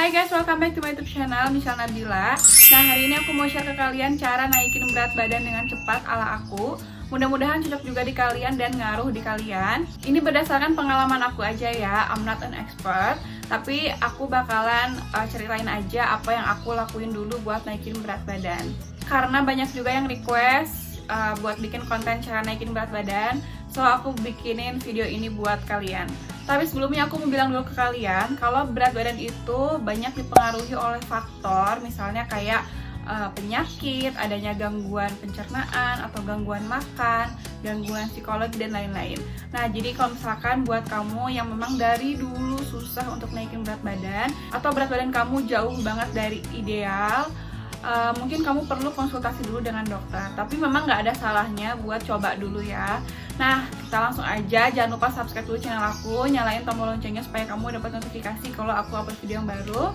Hai guys, welcome back to my YouTube channel, Michelle Nabila. Nah, hari ini aku mau share ke kalian cara naikin berat badan dengan cepat ala aku. Mudah-mudahan cocok juga di kalian dan ngaruh di kalian. Ini berdasarkan pengalaman aku aja ya, I'm not an expert. Tapi aku bakalan ceritain aja apa yang aku lakuin dulu buat naikin berat badan. Karena banyak juga yang request buat bikin konten cara naikin berat badan, so aku bikinin video ini buat kalian. Tapi sebelumnya aku mau bilang dulu ke kalian kalau berat badan itu banyak dipengaruhi oleh faktor, misalnya kayak penyakit, adanya gangguan pencernaan atau gangguan makan, gangguan psikologi dan lain-lain. Nah, jadi kalau misalkan buat kamu yang memang dari dulu susah untuk naikin berat badan atau berat badan kamu jauh banget dari ideal, mungkin kamu perlu konsultasi dulu dengan dokter. Tapi memang nggak ada salahnya buat coba dulu ya. Nah, kita langsung aja. Jangan lupa subscribe dulu channel aku, nyalain tombol loncengnya supaya kamu dapat notifikasi kalau aku upload video yang baru.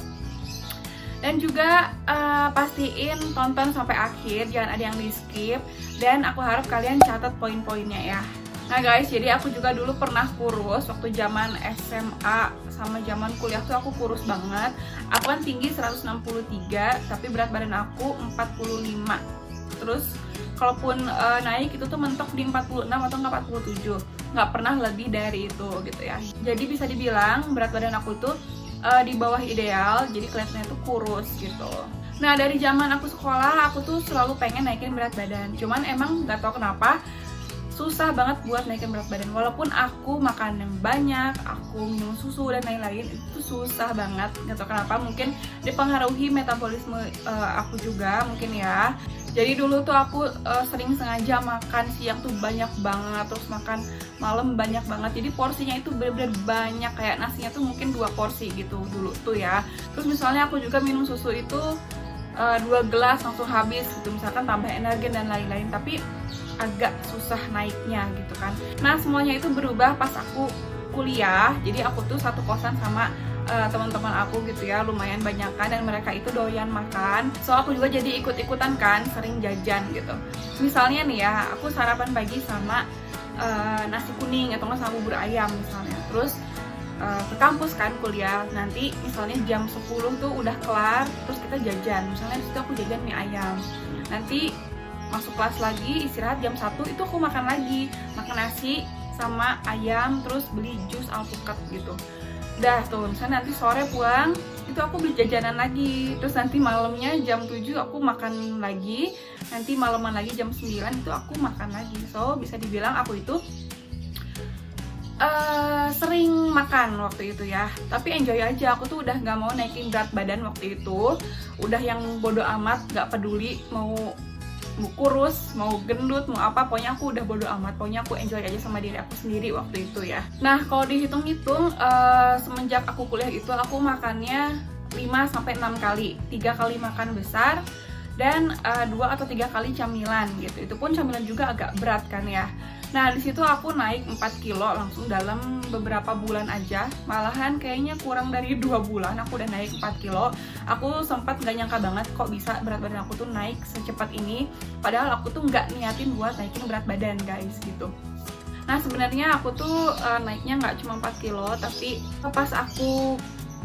Dan juga pastiin tonton sampai akhir, jangan ada yang di skip. Dan aku harap kalian catat poin-poinnya ya. Nah guys, jadi aku juga dulu pernah kurus waktu zaman SMA sama zaman kuliah tuh aku kurus banget. Aku kan tinggi 163, tapi berat badan aku 45. Terus kalaupun naik itu tuh mentok di 46 atau 47, nggak pernah lebih dari itu gitu ya. Jadi bisa dibilang berat badan aku tuh di bawah ideal, jadi kelihatannya tuh kurus gitu. Nah, dari zaman aku sekolah aku tuh selalu pengen naikin berat badan, cuman emang nggak tahu kenapa susah banget buat naikin berat badan. Walaupun aku makan yang banyak, aku minum susu dan lain-lain, itu susah banget. Gak tau kenapa, mungkin dipengaruhi metabolisme aku juga mungkin ya. Jadi dulu tuh aku sering sengaja makan siang tuh banyak banget, terus makan malam banyak banget. Jadi porsinya itu bener-bener banyak, kayak nasinya tuh mungkin 2 porsi gitu dulu tuh ya. Terus misalnya aku juga minum susu itu 2 gelas langsung habis gitu, misalkan tambah energen dan lain-lain. Tapi agak susah naiknya gitu kan. Nah, semuanya itu berubah pas aku kuliah. Jadi aku tuh satu kosan sama teman-teman aku gitu ya, lumayan banyak kan, dan mereka itu doyan makan. So aku juga jadi ikut-ikutan kan, sering jajan gitu. Misalnya nih ya, aku sarapan pagi sama nasi kuning atau nggak sama bubur ayam misalnya. Terus ke kampus kan kuliah, nanti misalnya jam 10 tuh udah kelar, terus kita jajan. Misalnya disitu aku jajan mie ayam. Nanti masuk kelas lagi, istirahat jam 1 itu aku makan lagi, makan nasi sama ayam, terus beli jus alpukat gitu. Udah tuh, misalnya nanti sore pulang itu aku beli jajanan lagi, terus nanti malamnya jam 7 aku makan lagi, nanti malaman lagi jam 9 itu aku makan lagi. So bisa dibilang aku itu sering makan waktu itu ya. Tapi enjoy aja, aku tuh udah gak mau naikin berat badan waktu itu. Udah yang bodo amat, gak peduli mau kurus, mau gendut, mau apa, pokoknya aku udah bodo amat. Pokoknya aku enjoy aja sama diri aku sendiri waktu itu ya. Nah, kalau dihitung-hitung semenjak aku kuliah itu aku makannya 5-6 kali. 3 kali makan besar dan 2 atau 3 kali camilan gitu. Itu pun camilan juga agak berat kan ya. Nah, di situ aku naik 4 kilo langsung dalam beberapa bulan aja. Malahan kayaknya kurang dari 2 bulan aku udah naik 4 kilo. Aku sempat gak nyangka banget kok bisa berat badan aku tuh naik secepat ini. Padahal aku tuh gak niatin buat naikin berat badan guys gitu. Nah, sebenarnya aku tuh naiknya gak cuma 4 kilo, tapi pas aku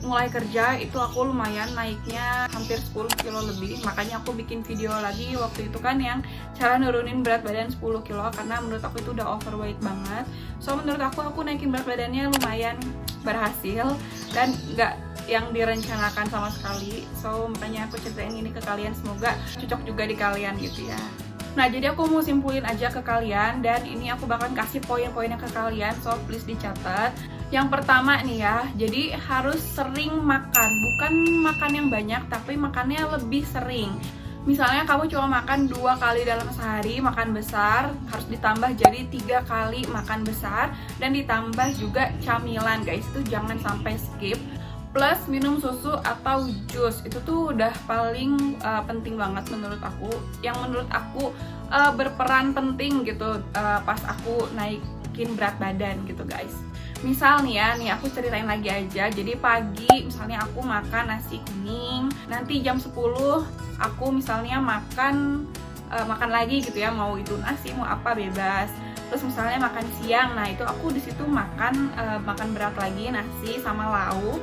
mulai kerja itu aku lumayan naiknya hampir 10 kilo lebih. Makanya aku bikin video lagi waktu itu kan yang cara nurunin berat badan 10 kilo, karena menurut aku itu udah overweight banget. So menurut aku naikin berat badannya lumayan berhasil dan nggak yang direncanakan sama sekali. So makanya aku ceritain ini ke kalian, semoga cocok juga di kalian gitu ya. Nah, jadi aku mau simpulin aja ke kalian, dan ini aku bakal kasih poin-poinnya ke kalian, so please dicatat. Yang pertama nih ya, jadi harus sering makan, bukan makan yang banyak, tapi makannya lebih sering. Misalnya kamu cuma makan 2 kali dalam sehari, makan besar, harus ditambah jadi 3 kali makan besar, dan ditambah juga camilan guys, itu jangan sampai skip. Plus minum susu atau jus, itu tuh udah paling penting banget menurut aku. Yang menurut aku berperan penting gitu pas aku naikin berat badan gitu guys. Misal nih ya, nih aku ceritain lagi aja. Jadi pagi misalnya aku makan nasi kuning, nanti jam 10 aku misalnya makan lagi gitu ya, mau itu nasi mau apa bebas. Terus misalnya makan siang, nah itu aku di situ makan berat lagi, nasi sama lauk.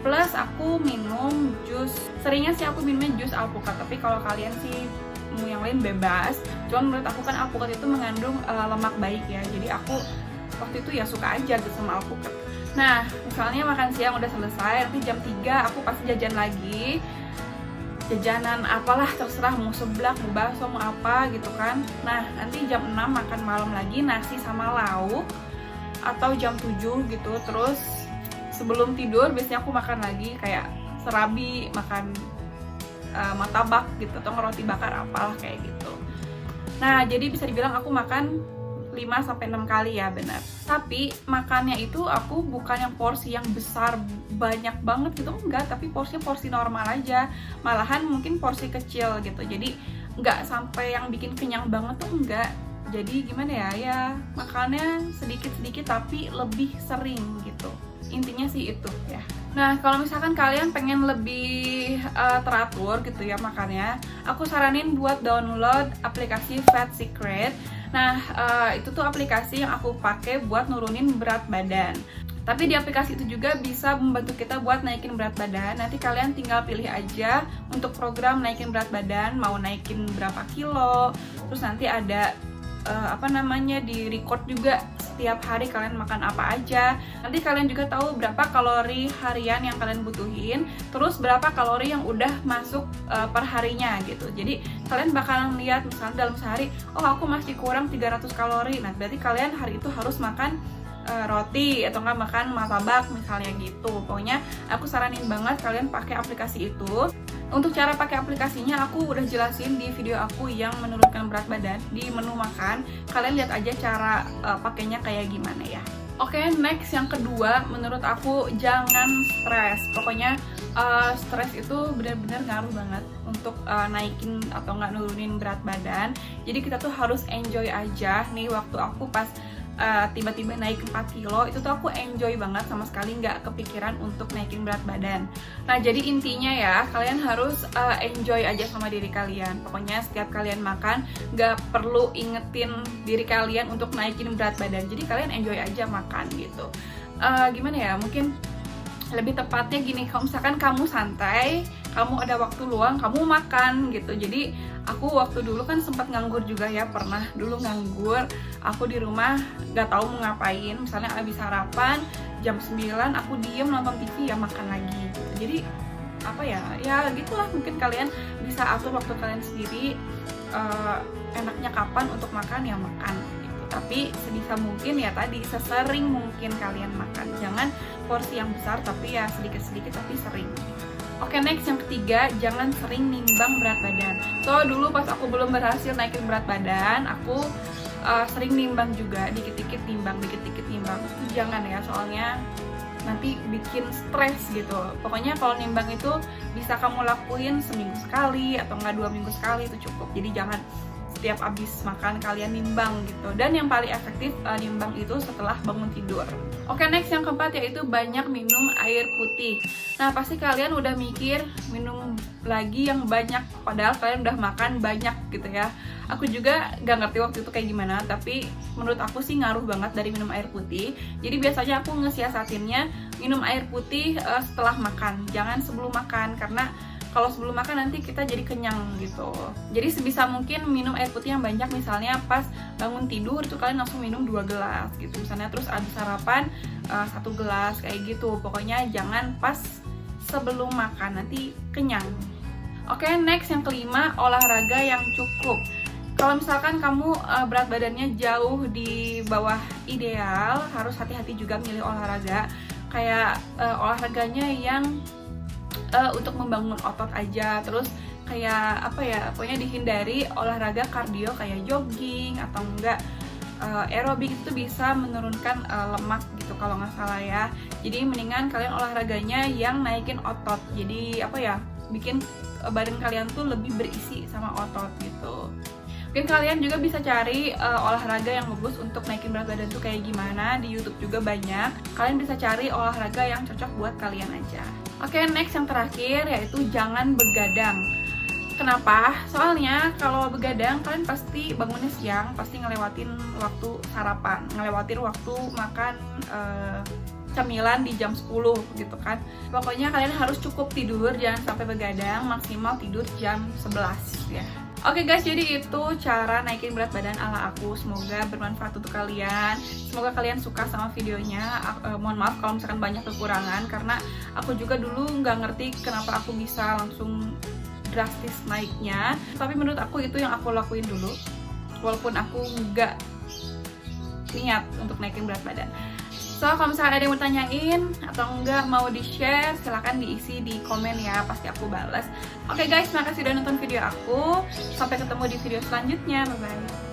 Plus aku minum jus. Seringnya sih aku minumnya jus alpukat, tapi kalau kalian sih mau yang lain bebas. Cuman menurut aku kan alpukat itu mengandung lemak baik ya, jadi aku waktu itu ya suka aja gitu sama alpukat. Nah, misalnya makan siang udah selesai, nanti jam 3 aku pasti jajan lagi. Jajanan apalah terserah, mau seblak, mau bakso, mau apa gitu kan. Nah, nanti jam 6 makan malam lagi nasi sama lauk, atau jam 7 gitu. Terus sebelum tidur biasanya aku makan lagi kayak serabi, makan martabak gitu, atau roti bakar apalah kayak gitu. Nah, jadi bisa dibilang aku makan 5-6 kali ya, benar. Tapi makannya itu aku bukan yang porsi yang besar banyak banget gitu, enggak, tapi porsinya porsi normal aja. Malahan mungkin porsi kecil gitu. Jadi enggak sampai yang bikin kenyang banget tuh enggak. Jadi gimana ya, ya makannya sedikit-sedikit tapi lebih sering gitu. Intinya sih itu ya. Nah, kalau misalkan kalian pengen lebih teratur gitu ya makannya, aku saranin buat download aplikasi Fat Secret. Nah, itu tuh aplikasi yang aku pakai buat nurunin berat badan. Tapi di aplikasi itu juga bisa membantu kita buat naikin berat badan. Nanti kalian tinggal pilih aja untuk program naikin berat badan, mau naikin berapa kilo. Terus nanti ada di record juga setiap hari kalian makan apa aja. Nanti kalian juga tahu berapa kalori harian yang kalian butuhin, terus berapa kalori yang udah masuk per harinya gitu. Jadi kalian bakalan lihat misalnya dalam sehari, oh aku masih kurang 300 kalori. Nah, berarti kalian hari itu harus makan roti atau nggak makan martabak misalnya gitu. Pokoknya aku saranin banget kalian pakai aplikasi itu. Untuk cara pakai aplikasinya aku udah jelasin di video aku yang menurunkan berat badan di menu makan. Kalian lihat aja cara pakainya kayak gimana ya. Oke, next yang kedua, menurut aku jangan stres. Pokoknya stres itu benar-benar ngaruh banget untuk naikin atau nggak nurunin berat badan. Jadi kita tuh harus enjoy aja. Nih waktu aku pas tiba-tiba naik 4 kilo, itu tuh aku enjoy banget, sama sekali nggak kepikiran untuk naikin berat badan. Nah, jadi intinya ya, kalian harus enjoy aja sama diri kalian. Pokoknya setiap kalian makan, nggak perlu ingetin diri kalian untuk naikin berat badan. Jadi kalian enjoy aja makan gitu. Gimana ya, mungkin lebih tepatnya gini, kalau misalkan kamu santai, kamu ada waktu luang, kamu makan gitu. Jadi aku waktu dulu kan sempat nganggur juga ya, pernah dulu nganggur. Aku di rumah gak tahu mau ngapain, misalnya abis sarapan jam 9 aku diem nonton TV, ya makan lagi gitu. Jadi apa ya, ya gitulah, mungkin kalian bisa atur waktu kalian sendiri, enaknya kapan untuk makan ya makan gitu. Tapi sebisa mungkin ya tadi, sesering mungkin kalian makan. Jangan porsi yang besar, tapi ya sedikit-sedikit tapi sering. Oke, next yang ketiga, jangan sering nimbang berat badan. So, dulu pas aku belum berhasil naikin berat badan, aku sering nimbang juga, dikit-dikit nimbang. Itu jangan ya, soalnya nanti bikin stres gitu. Pokoknya kalau nimbang itu bisa kamu lakuin seminggu sekali atau enggak 2 minggu sekali, itu cukup. Jadi jangan setiap abis makan kalian nimbang gitu. Dan yang paling efektif nimbang itu setelah bangun tidur. Oke, next yang keempat yaitu banyak minum air putih. Nah, pasti kalian udah mikir minum lagi yang banyak, padahal kalian udah makan banyak gitu ya. Aku juga gak ngerti waktu itu kayak gimana, tapi menurut aku sih ngaruh banget dari minum air putih. Jadi biasanya aku ngesiasatinnya minum air putih setelah makan, jangan sebelum makan, karena kalau sebelum makan nanti kita jadi kenyang gitu. Jadi sebisa mungkin minum air putih yang banyak, misalnya pas bangun tidur itu kalian langsung minum 2 gelas gitu misalnya, terus abis sarapan 1 gelas kayak gitu. Pokoknya jangan pas sebelum makan, nanti kenyang. Oke, next yang kelima, olahraga yang cukup. Kalau misalkan kamu berat badannya jauh di bawah ideal, harus hati-hati juga milih olahraga. Kayak olahraganya yang untuk membangun otot aja, terus kayak apa ya, pokoknya dihindari olahraga kardio kayak jogging atau enggak aerobik, itu bisa menurunkan lemak gitu kalau nggak salah ya. Jadi mendingan kalian olahraganya yang naikin otot, jadi apa ya, bikin badan kalian tuh lebih berisi sama otot gitu. Mungkin kalian juga bisa cari olahraga yang bagus untuk naikin berat badan tuh kayak gimana. Di YouTube juga banyak. Kalian bisa cari olahraga yang cocok buat kalian aja. Oke, next yang terakhir yaitu jangan begadang. Kenapa? Soalnya kalau begadang kalian pasti bangunnya siang, pasti ngelewatin waktu sarapan, ngelewatin waktu makan camilan di jam 10 gitu kan. Pokoknya kalian harus cukup tidur, jangan sampai begadang, maksimal tidur jam 11 ya. Oke guys, jadi itu cara naikin berat badan ala aku. Semoga bermanfaat untuk kalian. Semoga kalian suka sama videonya. Mohon maaf kalau misalkan banyak kekurangan, karena aku juga dulu nggak ngerti kenapa aku bisa langsung drastis naiknya. Tapi menurut aku itu yang aku lakuin dulu, walaupun aku nggak niat untuk naikin berat badan. So, kalau misalkan ada yang mau tanyain atau enggak mau di-share, silahkan diisi di komen ya, pasti aku balas. Oke guys, makasih udah nonton video aku. Sampai ketemu di video selanjutnya, bye-bye.